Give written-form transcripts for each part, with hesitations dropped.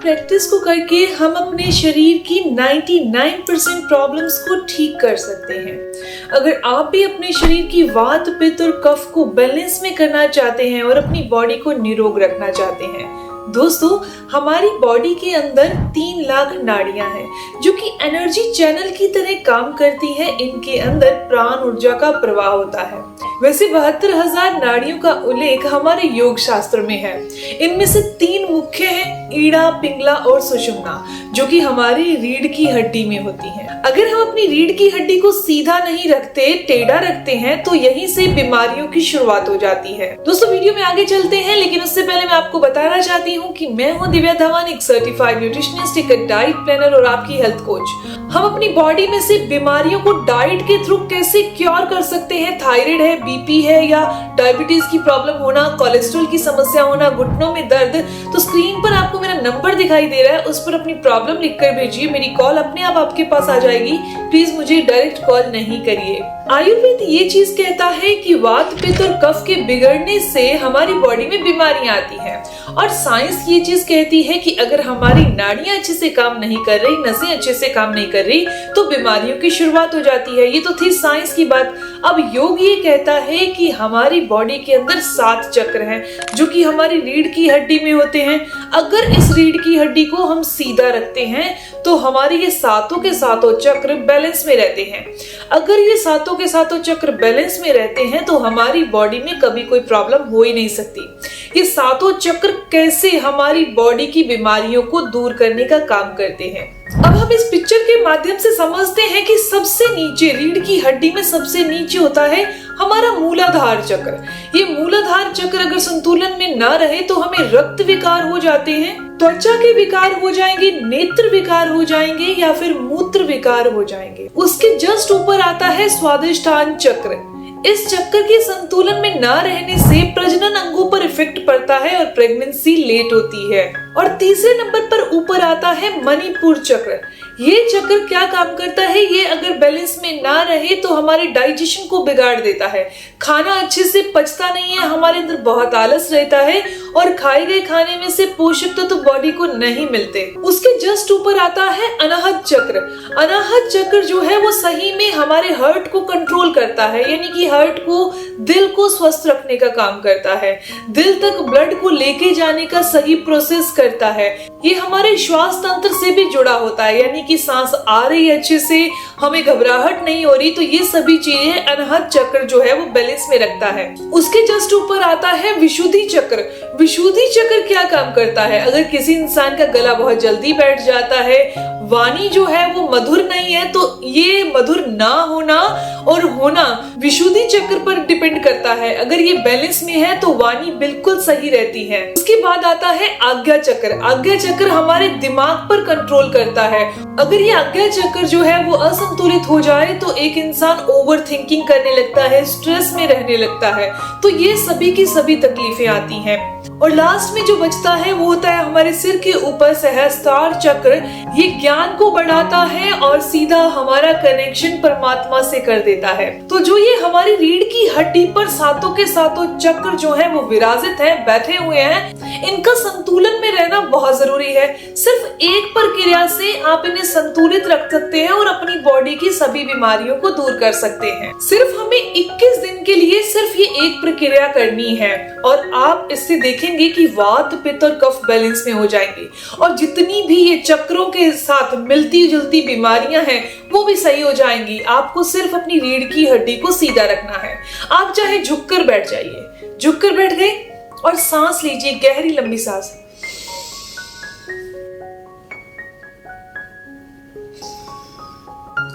Practice को करके हम अपने शरीर की 99% प्रॉब्लम्स को ठीक कर सकते हैं। अगर आप भी अपने शरीर की वात, पित्त और कफ को बैलेंस में करना चाहते हैं और अपनी बॉडी को निरोग रखना चाहते हैं, दोस्तों हमारी बॉडी के अंदर 3 लाख नाड़ियां हैं जो कि एनर्जी चैनल की तरह काम करती हैं। इनके अंदर प्राण ऊर्जा का प्रवाह होता है। वैसे 72,000 नाड़ियों का उल्लेख हमारे योग शास्त्र में है। इनमें से 3 मुख्य हैं, ईड़ा, पिंगला और सुषुम्ना, जो कि हमारी रीढ़ की हड्डी में होती हैं। अगर हम अपनी रीढ़ की हड्डी को सीधा नहीं रखते, टेढ़ा रखते हैं, तो यहीं से बीमारियों की शुरुआत हो जाती है। दोस्तों वीडियो में आगे चलते हैं, लेकिन उससे पहले मैं आपको बताना चाहती हूँ कि मैं हूँ दिव्या धवन, एक सर्टिफाइड न्यूट्रिशनिस्ट, एक डाइट प्लानर और आपकी हेल्थ कोच। हम अपनी बॉडी में से बीमारियों को डाइट के थ्रू कैसे क्योर कर सकते हैं। थायराइड है, बीपी है या डायबिटीज की प्रॉब्लम होना, कोलेस्ट्रॉल की समस्या होना, घुटनों में दर्द, तो स्क्रीन पर आपको मेरा नंबर दिखाई दे रहा है, उस पर अपनी प्रॉब्लम लिखकर भेजिए। मेरी कॉल अपने आप आपके पास आ जाएगी। प्लीज मुझे डायरेक्ट कॉल नहीं करिए। आयुर्वेद ये चीज कहता है कि वात, पित्त और कफ के बिगड़ने से हमारी बॉडी में बीमारियां आती हैं, और साइंस ये चीज कहती है कि अगर हमारी नाड़ियां अच्छे से काम नहीं कर रही, नसें अच्छे से काम नहीं कर रही, तो बीमारियों की शुरुआत हो जाती है। ये तो थी साइंस की बात। अब योग ये कहता है कि हमारी बॉडी के अंदर 7 चक्र हैं जो कि हमारी रीढ़ की हड्डी में होते हैं। अगर इस रीढ़ की हड्डी को हम सीधा रखते हैं तो हमारे ये सातों के सातों चक्र बैलेंस में रहते हैं। अगर ये सातों के सातों चक्र बैलेंस में रहते हैं तो हमारी बॉडी में कभी कोई प्रॉब्लम हो ही नहीं सकती। ये सातों चक्र कैसे हमारी बॉडी की बीमारियों को दूर करने का काम करते हैं, अब हम इस पिक्चर के माध्यम से समझते हैं कि सबसे नीचे रीढ़ की हड्डी में सबसे नीचे होता है हमारा मूलाधार चक्र। ये मूलाधार चक्र अगर संतुलन में ना रहे तो हमें रक्त विकार हो जाते हैं, त्वचा के विकार हो जाएंगे, नेत्र विकार हो जाएंगे या फिर मूत्र विकार हो जाएंगे। उसके जस्ट ऊपर आता है स्वादिष्ठान चक्र। इस चक्कर के संतुलन में ना रहने से प्रजनन अंगों पर इफेक्ट पड़ता है और प्रेगनेंसी लेट होती है। और तीसरे नंबर पर ऊपर आता है मणिपुर चक्र। ये चक्र क्या काम करता है, ये अगर बैलेंस में ना रहे तो हमारे डाइजेशन को बिगाड़ देता है। खाना अच्छे से पचता नहीं है, हमारे अंदर बहुत आलस रहता है और खाए गए खाने में से पोषक तत्व तो बॉडी को नहीं मिलते। उसके जस्ट ऊपर आता है अनाहत चक्र। अनाहत चक्र जो है वो सही में हमारे हार्ट को कंट्रोल करता है, यानी कि हार्ट को, दिल को स्वस्थ रखने का काम करता है। दिल तक ब्लड को लेके जाने का सही प्रोसेस करता है। ये हमारे श्वास तंत्र से भी जुड़ा होता है, यानी कि सांस आ रही है अच्छे से, हमें घबराहट नहीं हो रही, तो ये सभी चीजें अनाहत चक्र जो है वो बैलेंस में रखता है। उसके जस्ट ऊपर आता है विशुद्धि चक्र। विशुद्धि चक्र क्या काम करता है, अगर किसी इंसान का गला बहुत जल्दी बैठ जाता है, वाणी जो है वो मधुर नहीं है, तो ये मधुर ना होना और होना विशुद्धि चक्र पर डिपेंड करता है। अगर ये बैलेंस में है तो वाणी बिल्कुल सही रहती है। उसके बाद आता है आज्ञा चक्र। आज्ञा चक्र हमारे दिमाग पर कंट्रोल करता है। अगर ये आज्ञा चक्र जो है वो असंतुलित हो जाए तो एक इंसान ओवर थिंकिंग करने लगता है, स्ट्रेस में रहने लगता है, तो ये सभी की सभी तकलीफें आती हैं। और लास्ट में जो बचता है वो होता है हमारे सिर के ऊपर सहस्त्रार चक्र। ये ज्ञान को बढ़ाता है और सीधा हमारा कनेक्शन परमात्मा से कर देता है। तो जो ये हमारी रीढ़ की हड्डी पर सातों के सातों चक्र जो है वो विराजित है, बैठे हुए हैं, इनका संतुलन में रहना बहुत जरूरी है। सिर्फ एक प्रक्रिया से आप इन्हें संतुलित रख सकते हैं और अपनी बॉडी की सभी बीमारियों को दूर कर सकते हैं। सिर्फ हमें 21 दिन के लिए सिर्फ ये एक प्रक्रिया करनी है और आप इससे देखेंगे कि वात, पित्त और कफ बैलेंस में हो जाएंगे और जितनी भी ये चक्रों के साथ मिलती जुलती बीमारियां हैं वो भी सही हो जाएंगी। आपको सिर्फ अपनी रीढ़ की हड्डी को सीधा रखना है। आप चाहे झुककर बैठ जाइए, झुककर बैठ गए और सांस लीजिए, गहरी लंबी सांस।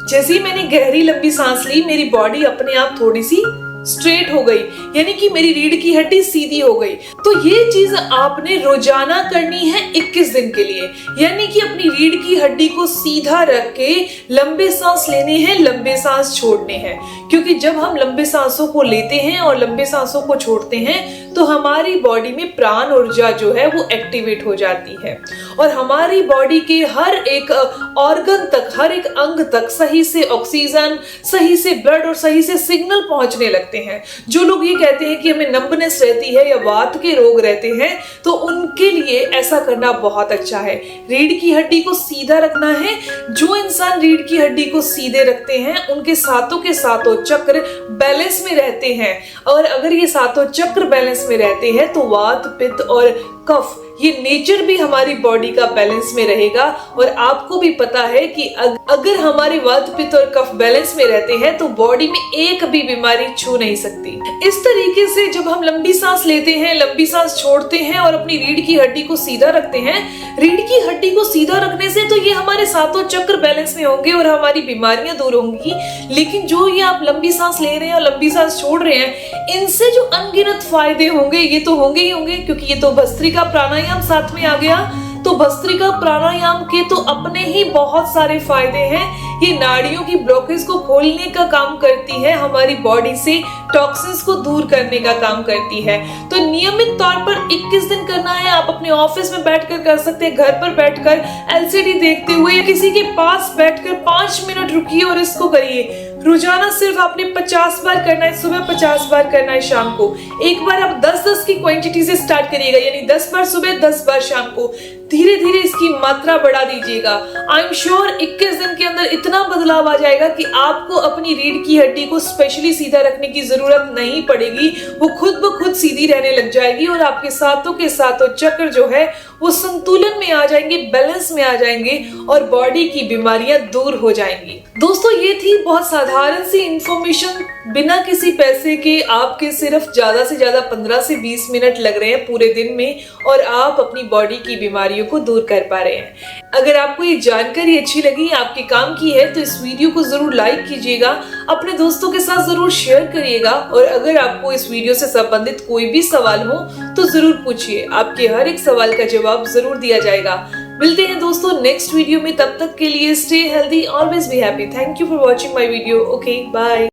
जैसे ही मैंने गहरी लंबी सांस ली, मेरी बॉडी अपने आप थोड़ी सी स्ट्रेट हो गई, यानी कि मेरी रीढ़ की हड्डी सीधी हो गई। तो ये चीज आपने रोजाना करनी है 21 दिन के लिए, यानी कि अपनी रीढ़ की हड्डी को सीधा रख के लंबे सांस लेने हैं, लंबे सांस छोड़ने हैं। क्योंकि जब हम लंबे सांसों को लेते हैं और लंबे सांसों को छोड़ते हैं तो हमारी बॉडी में प्राण ऊर्जा जो है वो एक्टिवेट हो जाती है और हमारी बॉडी के हर एक ऑर्गन तक, हर एक अंग तक सही से ऑक्सीजन, सही से ब्लड और सही से सिग्नल पहुंचने लगते हैं। जो लोग ये कहते हैं कि हमें नंबनेस रहती है या वात के रोग रहते हैं, तो उनके लिए ऐसा करना बहुत अच्छा है। रीढ़ की हड्डी को सीधा रखना है। जो इंसान रीढ़ की हड्डी को सीधे रखते हैं उनके सातों के सातों चक्र बैलेंस में रहते हैं, और अगर ये सातों चक्र बैलेंस में रहते हैं तो वात, पित्त और कफ, ये नेचर भी हमारी बॉडी का बैलेंस में रहेगा। और आपको भी पता है कि अगर हमारे वात, पित्त और कफ बैलेंस में रहते हैं तो बॉडी में एक भी बीमारी छू नहीं सकती। इस तरीके से जब हम लंबी सांस लेते हैं, लंबी सांस छोड़ते हैं और अपनी रीढ़ की हड्डी को सीधा रखते हैं, रीढ़ की हड्डी को सीधा रखने से तो ये हमारे सातों चक्र बैलेंस में होंगे और हमारी बीमारियां दूर होंगी। लेकिन जो ये आप लंबी सांस ले रहे हैं और लंबी सांस छोड़ रहे हैं, इनसे जो अनगिनत फायदे होंगे ये तो होंगे ही होंगे, क्योंकि ये तो भस्त्रिका प्राणायाम साथ में आ गया। तो भस्त्रिका प्राणायाम के तो अपने ही बहुत सारे फायदे हैं। ये नाड़ियों की ब्लॉकेज को खोलने का काम करती है, हमारी बॉडी से टॉक्सिन्स को दूर करने का काम करती है। तो नियमित तौर पर 21 दिन करना है। आप अपने ऑफिस में बैठकर कर सकते हैं, घर पर बैठकर एलसीडी देखते हुए या किसी के पास बैठकर 5 मिनट रुकिए और इसको करिए। रोजाना सिर्फ आपने 50 बार करना है, सुबह 50 बार करना है, शाम को एक बार। आप 10-10 की क्वांटिटी से स्टार्ट करिएगा, यानी 10 बार सुबह, 10 बार शाम को। धीरे धीरे इसकी मात्रा बढ़ा दीजिएगा। आई एम श्योर 21 दिन के अंदर इतना बदलाव आ जाएगा कि आपको अपनी रीढ़ की हड्डी को स्पेशली सीधा रखने की जरूरत नहीं पड़ेगी। वो खुद ब खुद सीधी रहने लग जाएगी और आपके सातों के सातों चक्र जो है वो संतुलन में आ जाएंगे, बैलेंस में आ जाएंगे और बॉडी की बीमारियां दूर हो जाएंगी। दोस्तों, ये थी बहुत साधारण सी इंफॉर्मेशन, बिना किसी पैसे के। आपके सिर्फ ज्यादा से ज्यादा 15 से 20 मिनट लग रहे हैं पूरे दिन में और आप अपनी बॉडी की बीमारियों को दूर कर पा रहे हैं। अगर आपको ये जानकारी अच्छी लगी, आपके काम की है, तो इस वीडियो को जरूर लाइक कीजिएगा, अपने दोस्तों के साथ जरूर शेयर करिएगा। और अगर आपको इस वीडियो से संबंधित कोई भी सवाल हो तो जरूर पूछिए, आपके हर एक सवाल का जवाब जरूर दिया जाएगा। मिलते हैं दोस्तों नेक्स्ट वीडियो में, तब तक के लिए stay healthy, always be happy. Thank you for watching my video. Okay, bye.